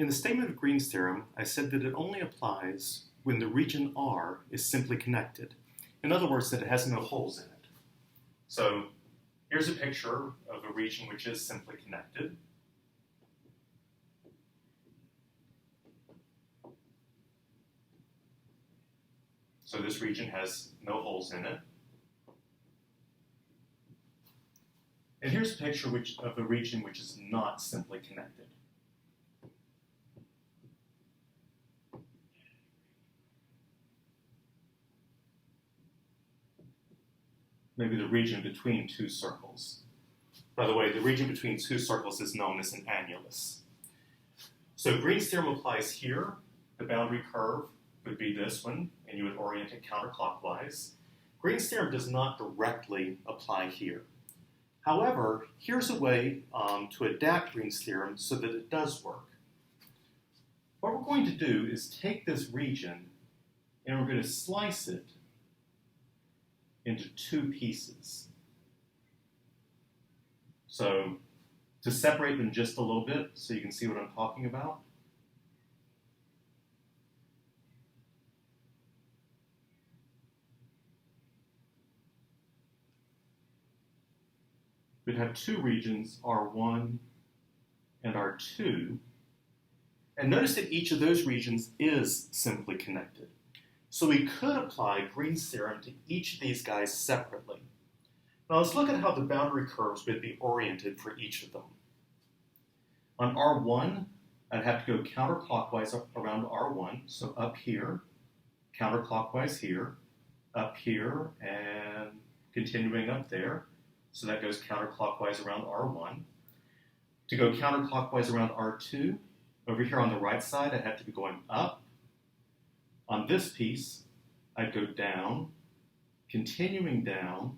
In the statement of Green's theorem, I said that it only applies when the region R is simply connected. In other words, that it has no holes in it. So here's a picture of a region which is simply connected. So this region has no holes in it. And here's a picture of a region which is not simply connected. Maybe the region between two circles. By the way, the region between two circles is known as an annulus. So Green's theorem applies here. The boundary curve would be this one, and you would orient it counterclockwise. Green's theorem does not directly apply here. However, here's a way to adapt Green's theorem so that it does work. What we're going to do is take this region and we're going to slice it into two pieces. So to separate them just a little bit so you can see what I'm talking about. We'd have two regions, R1 and R2. And notice that each of those regions is simply connected. So we could apply Green's theorem to each of these guys separately. Now let's look at how the boundary curves would be oriented for each of them. On R1, I'd have to go counterclockwise around R1, so up here, counterclockwise here, up here, and continuing up there. So that goes counterclockwise around R1. To go counterclockwise around R2, over here on the right side, I'd have to be going up. On this piece, I'd go down, continuing down,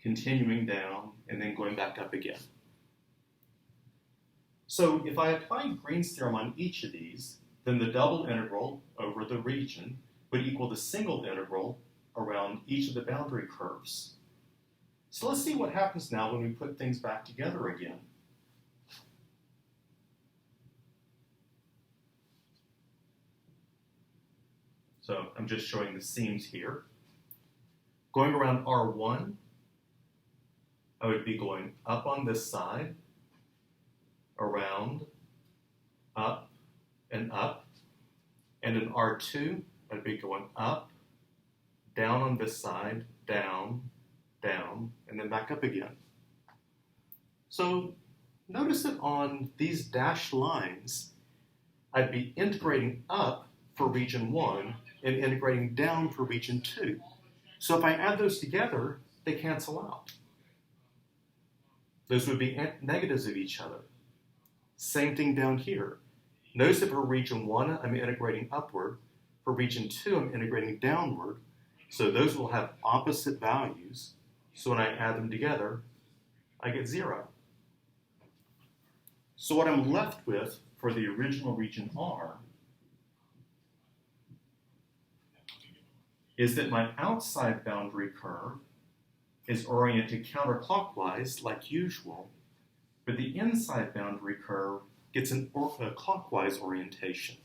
and then going back up again. So if I apply Green's theorem on each of these, then the double integral over the region would equal the single integral around each of the boundary curves. So let's see what happens now when we put things back together again. So I'm just showing the seams here. Going around R1, I would be going up on this side, around, up, and up. And in R2, I'd be going up, down on this side, down, down, and then back up again. So notice that on these dashed lines, I'd be integrating up for region 1 and integrating down for region 2. So if I add those together, they cancel out. Those would be negatives of each other. Same thing down here. Notice that for region 1, I'm integrating upward. For region 2, I'm integrating downward. So those will have opposite values. So when I add them together, I get 0. So what I'm left with for the original region R is that my outside boundary curve is oriented counterclockwise like usual, but the inside boundary curve gets a clockwise orientation.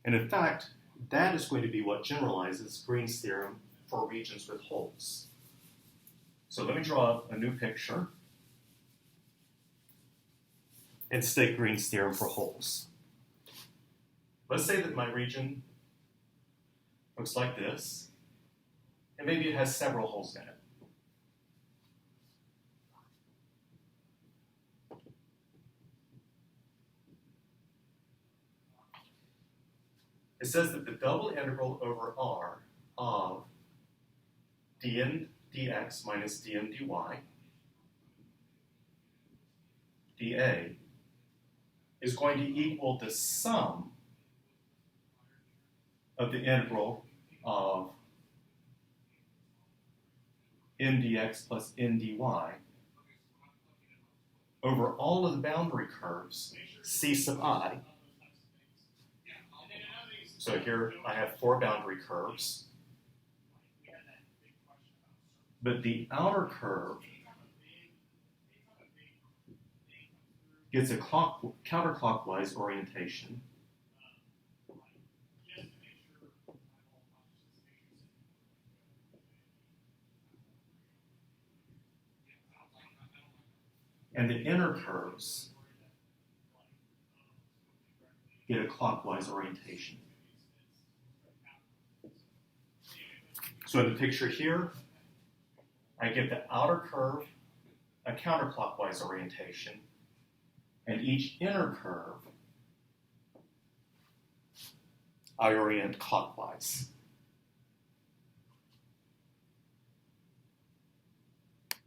And in fact, that is going to be what generalizes Green's theorem for regions with holes. So let me draw a new picture and state Green's theorem for holes. Let's say that my region looks like this, and maybe it has several holes in it. It says that the double integral over R of dn dx minus dn dy dA is going to equal the sum of the integral of n dx plus n dy over all of the boundary curves C sub I. So here I have 4 boundary curves, but the outer curve gets a counterclockwise orientation. And the inner curves get a clockwise orientation. So in the picture here, I give the outer curve a counterclockwise orientation, and each inner curve I orient clockwise.